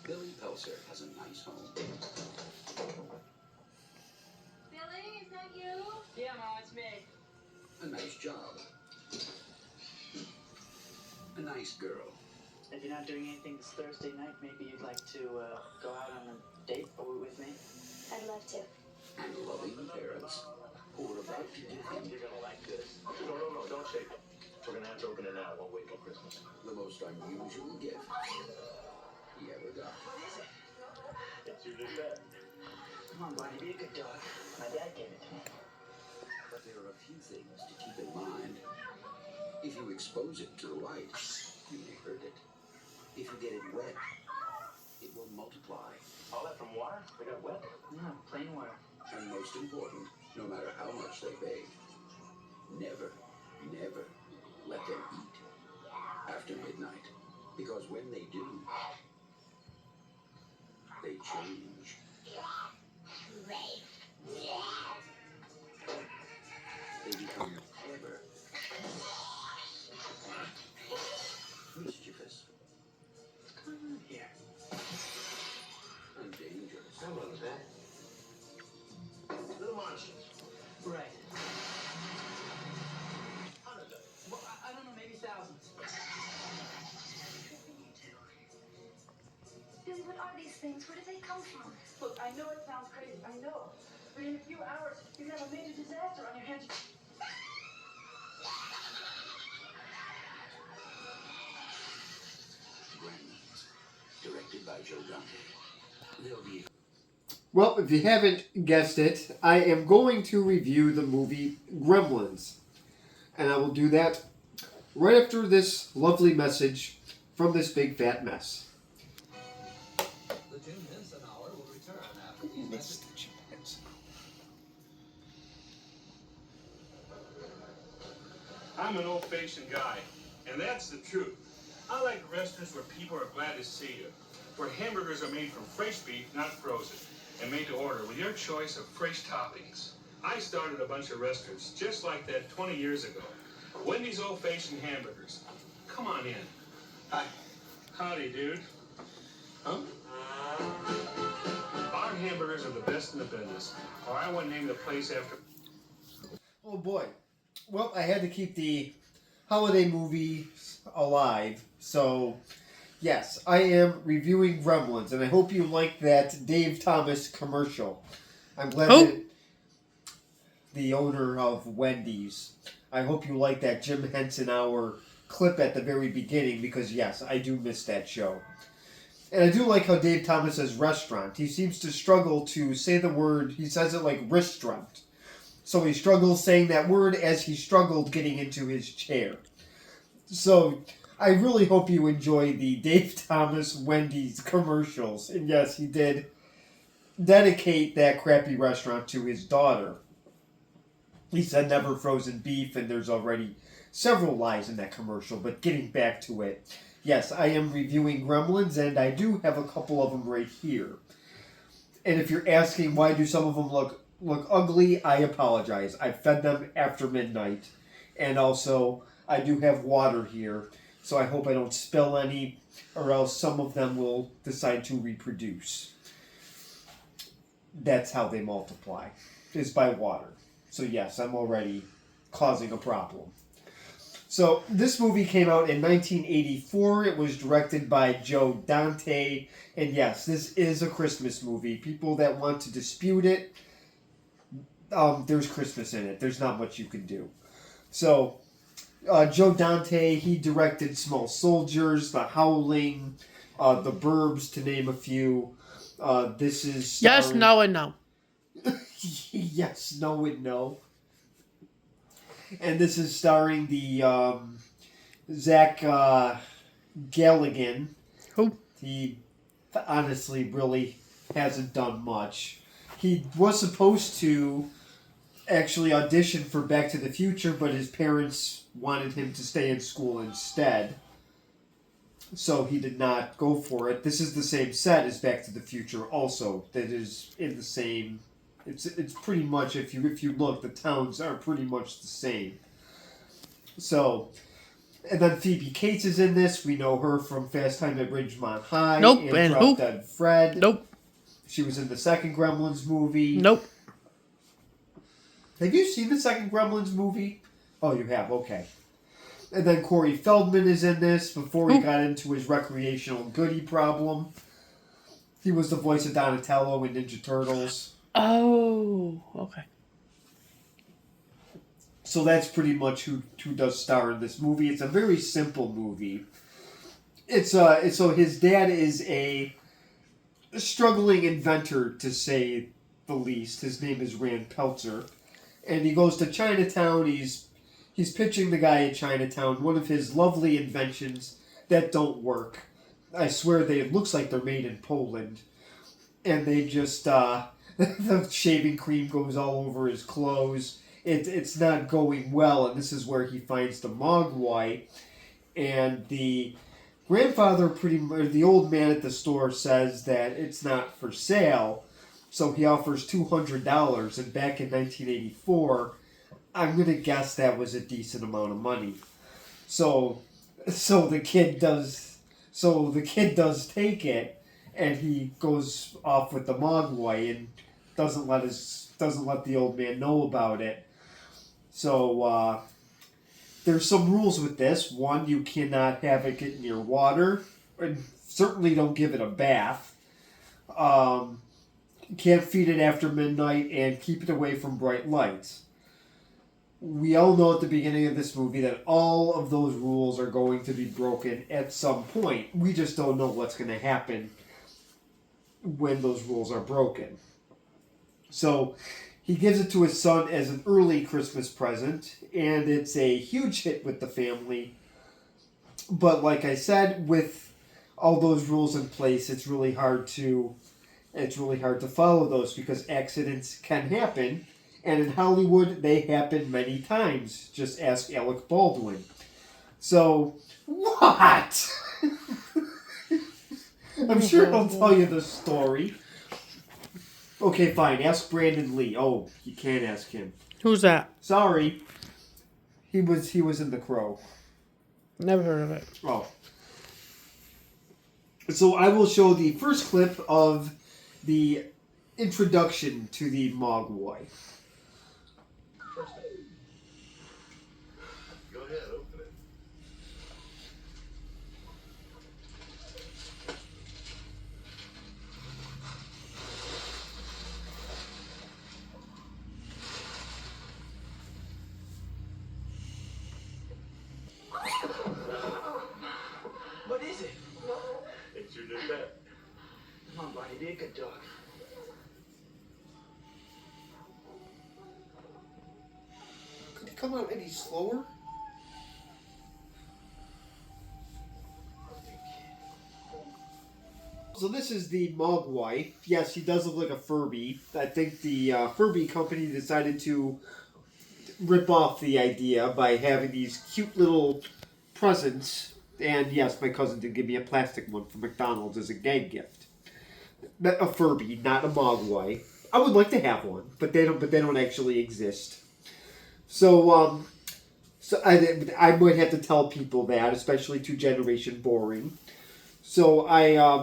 Billy Pelser has a nice home. Billy, is that you? Yeah, Mom, it's me. A nice job. A nice girl. If you're not doing anything this Thursday night, maybe you'd like to go out on a date with me? I'd love to. And loving parents who are about to give him You're gonna like this. No, don't shake it. We're gonna have to open it now. It won't wait till Christmas. the most unusual gift he ever got. What is it? It's your new pet. Come on, Barney, be a good dog. My dad gave it to me. But there are a few things to keep in mind. If you expose it to the light, you may hurt it. If you get it wet, it will multiply. All that from water? We got wet? No, plain water. And most important, no matter how much they beg, never, never let them eat after midnight. Because when they do, they change. They become clever, mischievous, What's going on here? and dangerous. Hello, Dad. Little monsters. Right. Hundreds of them. Well, I don't know, maybe thousands. Billy, what are these things? Where do they come from? Look, I know it sounds crazy, I know. But in a few hours, you're gonna have a major disaster on your hands. Gremlins, directed by Joe Dante. They'll be Well, if you haven't guessed it, I am going to review the movie Gremlins. And I will do that right after this lovely message from this big fat mess. The Jim Henson Hour will return after these messages. I'm an old-fashioned guy, and that's the truth. I like restaurants where people are glad to see you, where hamburgers are made from fresh beef, not frozen, and made to order with your choice of fresh toppings. I started a bunch of restaurants just like that 20 years ago. Wendy's old-fashioned hamburgers. Come on in. Hi. Howdy, dude. Huh? Our hamburgers are the best in the business, or I wouldn't name the place after... Oh boy. Well, I had to keep the holiday movies alive. So, yes, I am reviewing Gremlins. And I hope you like that Dave Thomas commercial. I'm glad that the owner of Wendy's. I hope you like that Jim Henson Hour clip at the very beginning because, yes, I do miss that show. And I do like how Dave Thomas says restaurant. He seems to struggle to say the word. He says it like restaurant. So he struggles saying that word as he struggled getting into his chair. So I really hope you enjoy the Dave Thomas Wendy's commercials. And yes, he did dedicate that crappy restaurant to his daughter. He said never frozen beef, and there's already several lies in that commercial. But getting back to it, yes, I am reviewing Gremlins, and I do have a couple of them right here. And if you're asking why do some of them look ugly, I apologize. I fed them after midnight. And also, I do have water here, so I hope I don't spill any, or else some of them will decide to reproduce. That's how they multiply, is by water. So yes, I'm already causing a problem. So this movie came out in 1984. It was directed by Joe Dante. And yes, this is a Christmas movie. People that want to dispute it, there's Christmas in it. There's not much you can do. So, Joe Dante, he directed Small Soldiers, The Howling, The Burbs, to name a few. This is starring... Yes, no, and no. Yes, no, and no. And this is starring the Zach Galligan. Who? He honestly really hasn't done much. He was supposed to actually audition for Back to the Future, but his parents wanted him to stay in school instead. So he did not go for it. This is the same set as Back to the Future also. That is in the same... It's pretty much, if you look, the towns are pretty much the same. So, And then Phoebe Cates is in this. We know her from Fast Time at Ridgemont High. Nope, and and Drop who? Dead Fred. Nope. She was in the second Gremlins movie. Nope. Have you seen the second Gremlins movie? Oh, you have. Okay. And then Corey Feldman is in this before he got into his recreational goodie problem. He was the voice of Donatello in Ninja Turtles. Oh, okay. So that's pretty much who does star in this movie. It's a very simple movie. It's so his dad is a struggling inventor, to say the least. His name is Rand Peltzer, and he goes to Chinatown. He's pitching the guy in Chinatown one of his lovely inventions that don't work. I swear it looks like they're made in Poland, and they just the shaving cream goes all over his clothes. It's not going well, and this is where he finds the Mogwai, and the grandfather, the old man at the store, says that it's not for sale, so he offers $200, and back in 1984, I'm gonna guess that was a decent amount of money. So the kid does take it, and he goes off with the Mogwai and doesn't let the old man know about it. So there's some rules with this. One, you cannot have it get near water, and certainly don't give it a bath. Can't feed it after midnight, and keep it away from bright lights. We all know at the beginning of this movie that all of those rules are going to be broken at some point. We just don't know what's going to happen when those rules are broken. So he gives it to his son as an early Christmas present, and it's a huge hit with the family. But like I said, with all those rules in place, it's really hard to follow those because accidents can happen. And in Hollywood, they happen many times. Just ask Alec Baldwin. So, what? I'm sure he'll tell you the story. Okay, fine. Ask Brandon Lee. Oh, you can't ask him. Who's that? Sorry. He was in The Crow. Never heard of it. Oh. So I will show the first clip of the introduction to the Mogwai. Go ahead, open it. What is it? It's your new pet. Come on, buddy, be a good dog. Could it come out any slower? So this is the Mogwai. Yes, he does look like a Furby. I think the Furby company decided to rip off the idea by having these cute little presents. And yes, my cousin did give me a plastic one from McDonald's as a gag gift. A Furby, not a Mogwai. I would like to have one, but they don't actually exist. So I might have to tell people that, especially to Generation Boring. So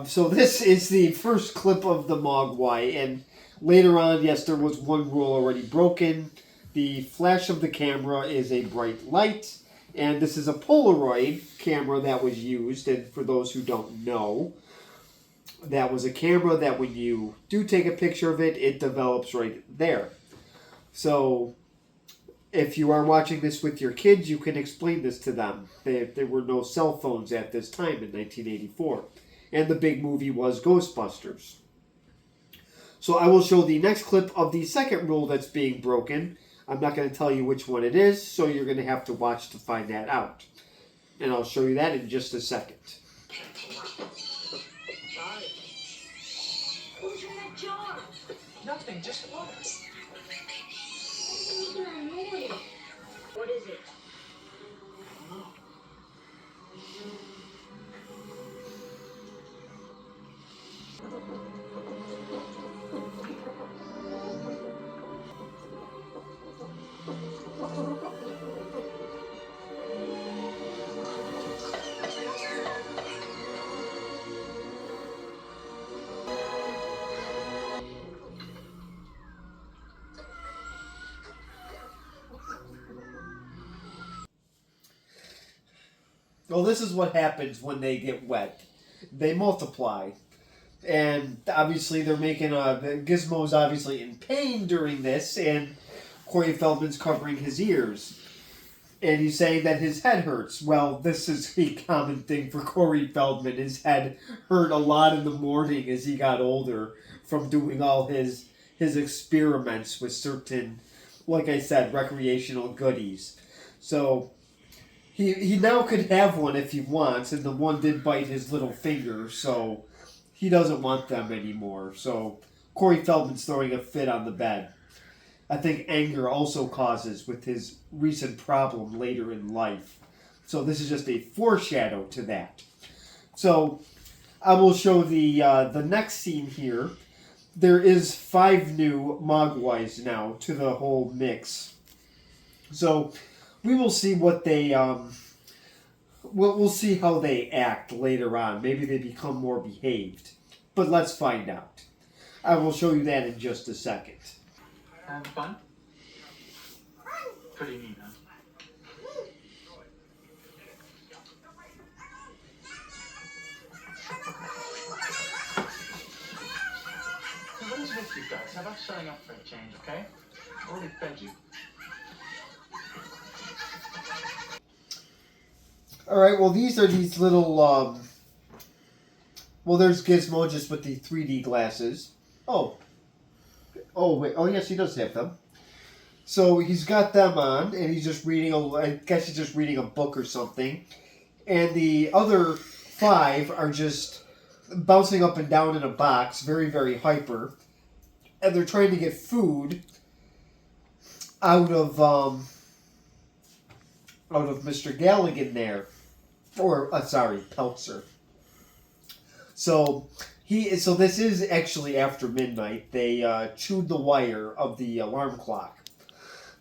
so this is the first clip of the Mogwai, and later on, yes, there was one rule already broken. The flash of the camera is a bright light, and this is a Polaroid camera that was used. And for those who don't know, that was a camera that when you do take a picture of it, it develops right there. So if you are watching this with your kids, you can explain this to them. There were no cell phones at this time in 1984. And the big movie was Ghostbusters. So I will show the next clip of the second rule that's being broken. I'm not going to tell you which one it is, so you're going to have to watch to find that out. And I'll show you that in just a second. What's in that jar? Nothing, just water. What is it? Well, this is what happens when they get wet. They multiply. And obviously they're making Gizmo's obviously in pain during this, and Corey Feldman's covering his ears. And he's saying that his head hurts. Well, this is a common thing for Corey Feldman. His head hurt a lot in the morning as he got older from doing all his experiments with certain, like I said, recreational goodies. So he now could have one if he wants, and the one did bite his little finger, so he doesn't want them anymore. So Corey Feldman's throwing a fit on the bed. I think anger also causes with his recent problem later in life. So this is just a foreshadow to that. So I will show the next scene here. There is 5 new Mogwais now to the whole mix. So we will see what they we'll see how they act later on. Maybe they become more behaved. But let's find out. I will show you that in just a second. Having fun? Pretty neat, huh? So what is with you guys? How about shutting up for a change, okay? I already fed you. Alright, well these are these little, well there's Gizmo just with the 3D glasses. Oh, wait, oh yes, he does have them. So he's got them on, and he's just reading, I guess he's just reading a book or something. And the other 5 are just bouncing up and down in a box, very, very hyper. And they're trying to get food out of Mr. Galligan there. Or, sorry, Peltzer. So this is actually after midnight. They chewed the wire of the alarm clock.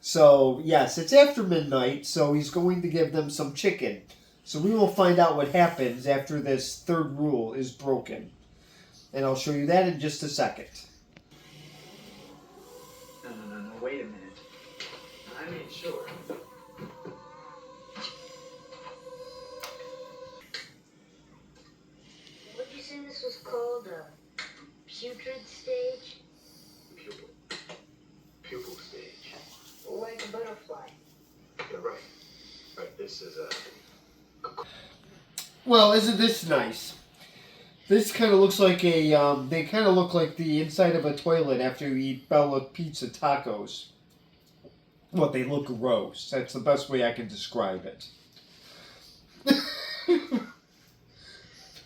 So, yes, it's after midnight, so he's going to give them some chicken. So we will find out what happens after this 3rd rule is broken. And I'll show you that in just a second. No, wait a minute. I made sure. What'd you say this was called? A putrid stage? Pupil stage. Like a butterfly. You're right. Right, this is a... Well, isn't this nice? This kind of looks like a, they kind of look like the inside of a toilet after you eat Bella Pizza tacos. Well, they look gross. That's the best way I can describe it.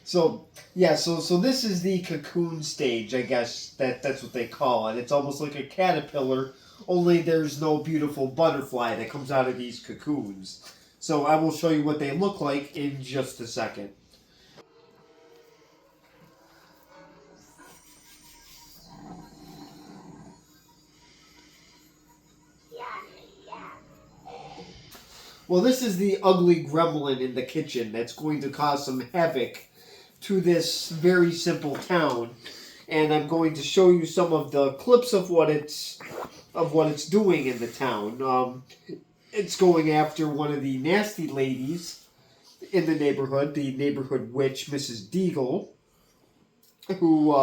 So, yeah, so this is the cocoon stage, I guess that's what they call it. It's almost like a caterpillar, only there's no beautiful butterfly that comes out of these cocoons. So I will show you what they look like in just a second. Well, this is the ugly gremlin in the kitchen that's going to cause some havoc to this very simple town. And I'm going to show you some of the clips of what it's doing in the town. It's going after one of the nasty ladies in the neighborhood witch, Mrs. Deagle, who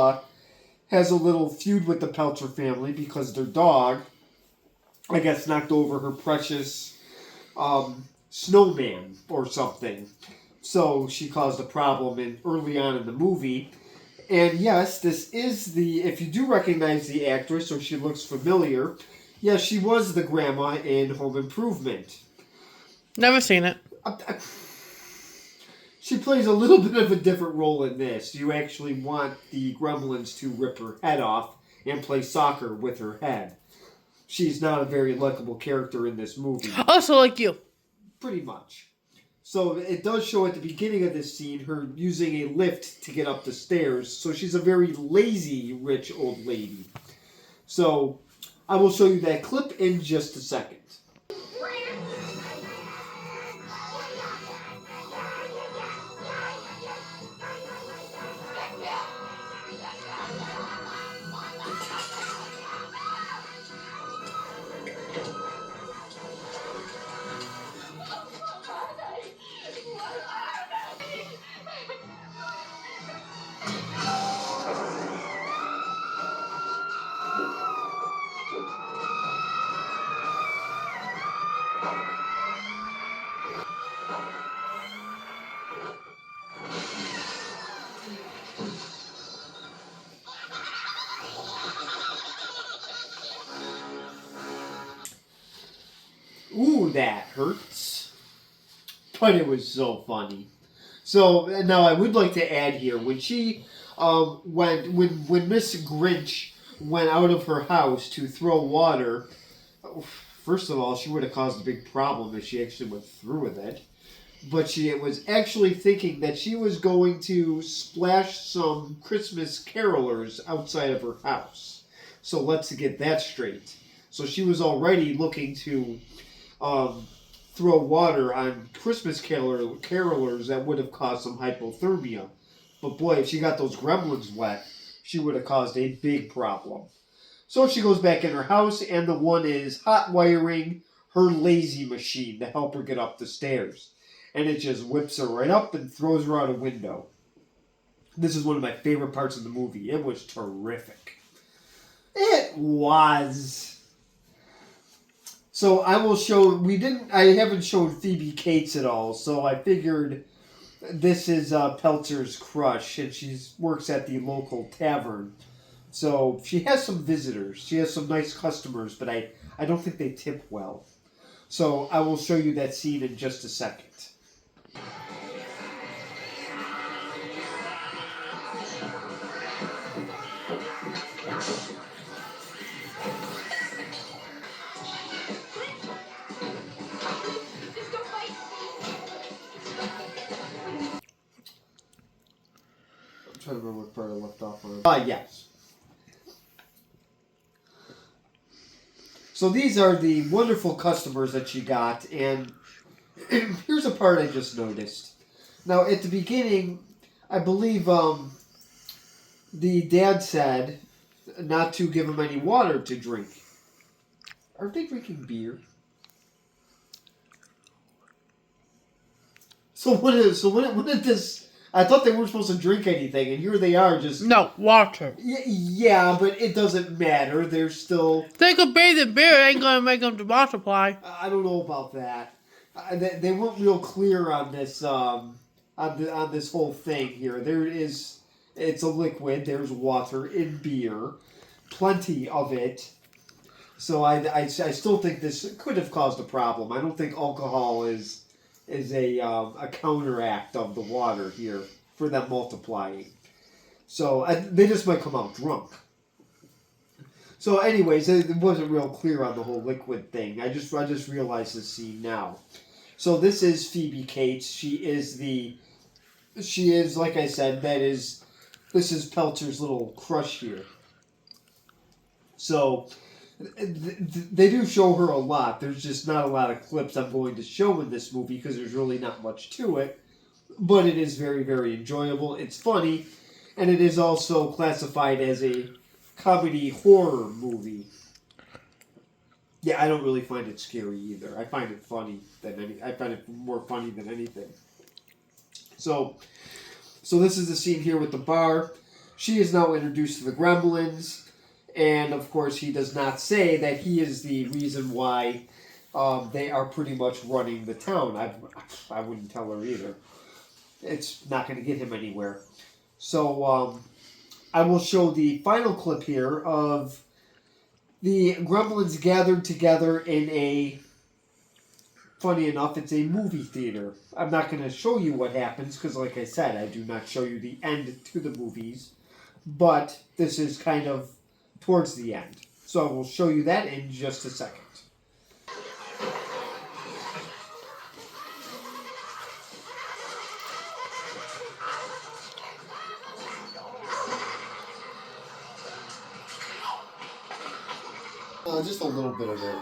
has a little feud with the Peltzer family because their dog, I guess, knocked over her precious snowman or something. So she caused a problem early on in the movie. And yes, this is if you do recognize the actress or she looks familiar, yes, she was the grandma in Home Improvement. Never seen it. She plays a little bit of a different role in this. You actually want the Gremlins to rip her head off and play soccer with her head. She's not a very likable character in this movie. Also like you. Pretty much. So it does show at the beginning of this scene her using a lift to get up the stairs. So she's a very lazy, rich old lady. So I will show you that clip in just a second. that hurts. But it was so funny. So now I would like to add here, when she when Miss Grinch went out of her house to throw water, first of all, she would have caused a big problem if she actually went through with it. But she was actually thinking that she was going to splash some Christmas carolers outside of her house. So let's get that straight. So she was already looking to throw water on Christmas carolers that would have caused some hypothermia. But boy, if she got those gremlins wet, she would have caused a big problem. So she goes back in her house, and the one is hot wiring her lazy machine to help her get up the stairs. And it just whips her right up and throws her out a window. This is one of my favorite parts of the movie. It was terrific. It was. So I will show, I haven't shown Phoebe Cates at all, so I figured this is Peltzer's crush, and she works at the local tavern. So she has some visitors. She has some nice customers, but I don't think they tip well. So I will show you that scene in just a second. I'm trying to remember what part I left off on. Yes. So these are the wonderful customers that she got, and here's a part I just noticed. Now, at the beginning, I believe the dad said not to give them any water to drink. Are they drinking beer? So when did this? I thought they weren't supposed to drink anything, and here they are just... No, water. Yeah, but it doesn't matter. They're still... They could bathe in beer. It ain't gonna make them to multiply. I don't know about that. They weren't real clear on this on this whole thing here. It's a liquid. There's water in beer, plenty of it. So I still think this could have caused a problem. I don't think alcohol is a counteract of the water here for them multiplying. So they just might come out drunk. So anyways, it wasn't real clear on the whole liquid thing. I just realized this scene now. So this is Phoebe Cates. She is, like I said, this is Peltzer's little crush here. So they do show her a lot. There's just not a lot of clips I'm going to show in this movie because there's really not much to it. But it is very, very enjoyable. It's funny. And it is also classified as a comedy horror movie. Yeah, I don't really find it scary either. I find it funny I find it more funny than anything. So this is the scene here with the bar. She is now introduced to the Gremlins, and of course he does not say that he is the reason why they are pretty much running the town. I wouldn't tell her either. It's not going to get him anywhere. So I will show the final clip here of the Gremlins gathered together in a, funny enough, it's a movie theater. I'm not going to show you what happens because, like I said, I do not show you the end to the movies. But this is kind of towards the end. So I will show you that in just a second. Just a little bit of it.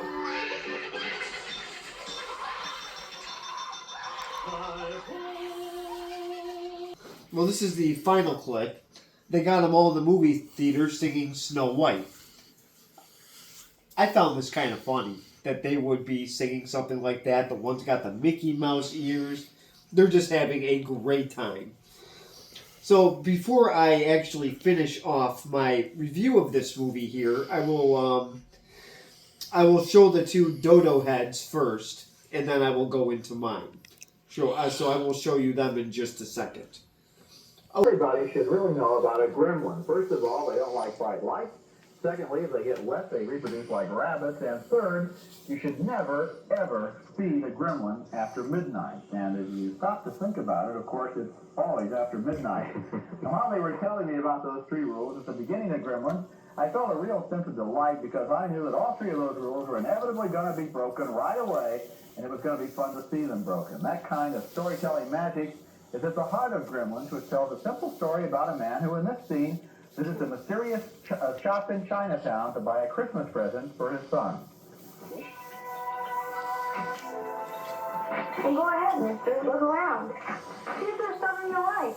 Well, this is the final clip. They got them all in the movie theater singing Snow White. I found this kind of funny, that they would be singing something like that. The one's got the Mickey Mouse ears. They're just having a great time. So before I actually finish off my review of this movie here, I will show the two dodo heads first, and then I will go into mine. So I will show you them in just a second. Everybody should really know about a gremlin. First of all, they don't like bright lights. Secondly, if they get wet, they reproduce like rabbits. And third, you should never, ever see the Gremlin after midnight. And if you stop to think about it, of course, it's always after midnight. And while they were telling me about those 3 rules at the beginning of Gremlin, I felt a real sense of delight because I knew that all 3 of those rules were inevitably going to be broken right away, and it was going to be fun to see them broken. That kind of storytelling magic is at the heart of Gremlins, which tells a simple story about a man who, in this scene, visits a mysterious shop in Chinatown to buy a Christmas present for his son. Well, go ahead, mister. Look around. See if there's something you like.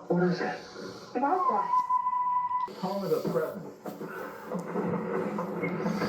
What is it? Martha. Home is a present.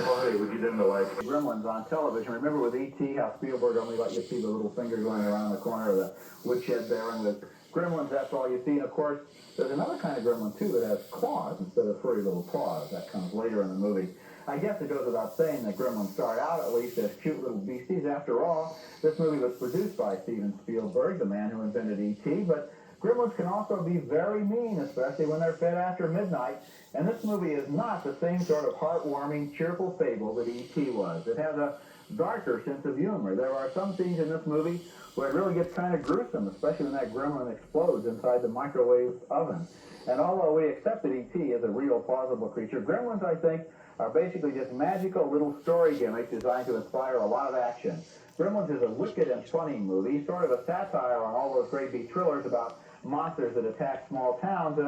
Oh, hey, would you didn't like Gremlins on television? Remember with E.T. how Spielberg only let you see the little finger going around the corner of the woodshed there, and with Gremlins, that's all you see. And of course, there's another kind of gremlin too that has claws instead of furry little paws. That comes later in the movie. I guess it goes without saying that Gremlins start out at least as cute little beasties. After all, this movie was produced by Steven Spielberg, the man who invented E.T., but Gremlins can also be very mean, especially when they're fed after midnight. And this movie is not the same sort of heartwarming, cheerful fable that E.T. was. It has a darker sense of humor. There are some scenes in this movie where it really gets kind of gruesome, especially when that gremlin explodes inside the microwave oven. And although we accept that E.T. is a real, plausible creature, Gremlins, I think, are basically just magical little story gimmicks designed to inspire a lot of action. Gremlins is a wicked and funny movie, sort of a satire on all those great big thrillers about monsters that attack small towns.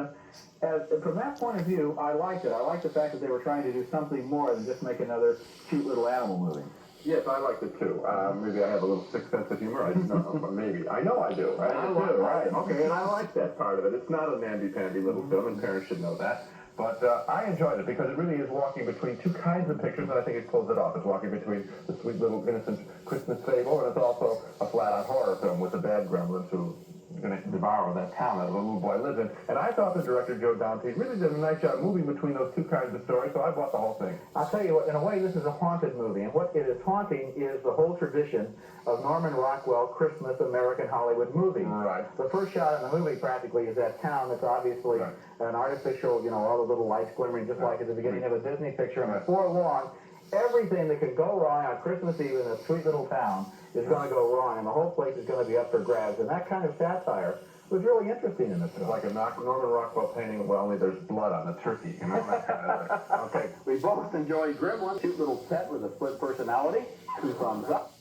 And from that point of view, I liked it. I liked the fact that they were trying to do something more than just make another cute little animal movie. Yes, I liked it too. Maybe I have a little sixth sense of humor. I don't know, maybe. I know I do. Right? I do, right. Okay, and I like that part of it. It's not a namby-pamby little film, and parents should know that. But I enjoyed it because it really is walking between 2 kinds of pictures, and I think it pulls it off. It's walking between the sweet little innocent Christmas fable, and it's also a flat-out horror film with the bad gremlins who are going to devour that town that the little boy lives in. And I thought the director, Joe Dante, really did a nice job moving between those 2 kinds of stories, so I bought the whole thing. I'll tell you what, in a way, this is a haunted movie, and what it is haunting is the whole tradition of Norman Rockwell Christmas American Hollywood movies. Right. The first shot in the movie practically is that town that's obviously an artificial, all the little lights glimmering just like at the beginning of a Disney picture, and before long, everything that could go wrong on Christmas Eve in a sweet little town is going to go wrong, and the whole place is going to be up for grabs, and that kind of satire was really interesting in this film. It's like a Norman Rockwell painting, well, only there's blood on the turkey. You know, that kind of thing. Okay, we both enjoyed Gremlins, cute little pet with a split personality. 2 thumbs up.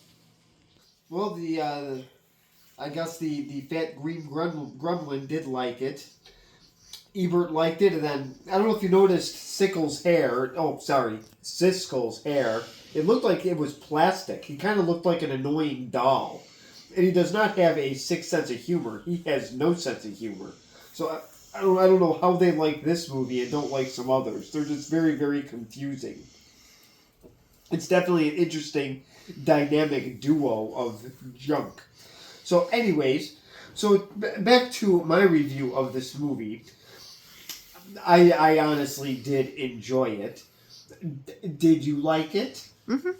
Well, I guess the fat green gremlin did like it. Ebert liked it, and then, I don't know if you noticed Siskel's hair. It looked like it was plastic. He kind of looked like an annoying doll. And he does not have a sixth sense of humor. He has no sense of humor. So I don't know how they like this movie and don't like some others. They're just very, very confusing. It's definitely an interesting dynamic duo of junk. So anyways, back to my review of this movie. I honestly did enjoy it. Did you like it? Mm-hmm.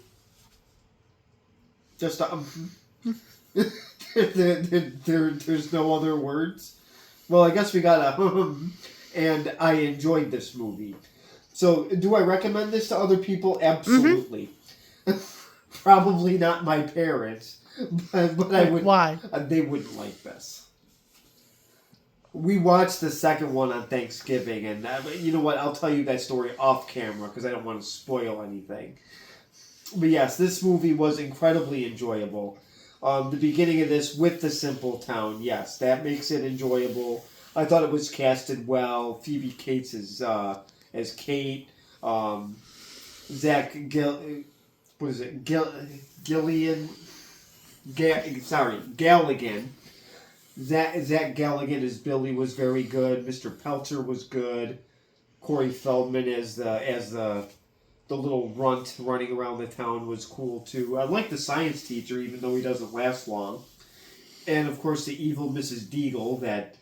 Just there's no other words. Well, I guess we got a and I enjoyed this movie. So, do I recommend this to other people? Absolutely. Mm-hmm. Probably not my parents, but I would. Why? They wouldn't like this. We watched the second one on Thanksgiving, and you know what? I'll tell you that story off camera because I don't want to spoil anything. But yes, this movie was incredibly enjoyable. The beginning of this with the simple town, yes, that makes it enjoyable. I thought it was casted well. Phoebe Cates as Kate. Galligan. Zach Galligan as Billy was very good. Mr. Pelter was good. Corey Feldman as the the little runt running around the town was cool too. I like the science teacher, even though he doesn't last long. And of course, the evil Mrs. Deagle that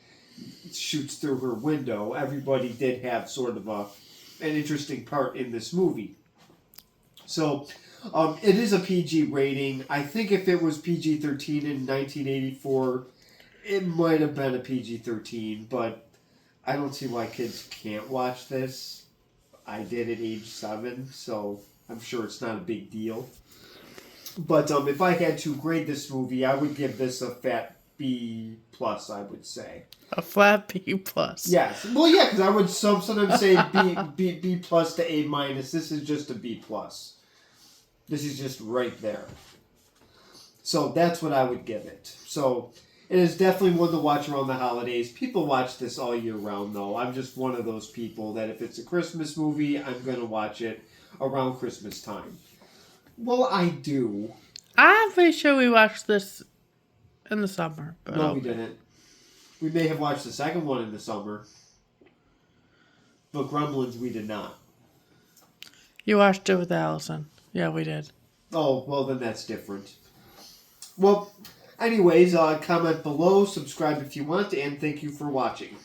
shoots through her window. Everybody did have sort of an interesting part in this movie. So, it is a PG rating. I think if it was PG-13 in 1984, it might have been a PG-13, but I don't see why kids can't watch this. I did at age 7, so I'm sure it's not a big deal. But if I had to grade this movie, I would give this a fat B+, I would say. A flat B+. Yes. Well, yeah, because I would sometimes say B plus to A-. This is just a B+. This is just right there. So that's what I would give it. So it is definitely one to watch around the holidays. People watch this all year round, though. I'm just one of those people that if it's a Christmas movie, I'm going to watch it around Christmas time. Well, I do. I'm pretty sure we watched this in the summer. But no, we didn't. We may have watched the second one in the summer. But Gremlins, we did not. You watched it with Allison. Yeah, we did. Oh, well, then that's different. Well, anyways, comment below, subscribe if you want, and thank you for watching.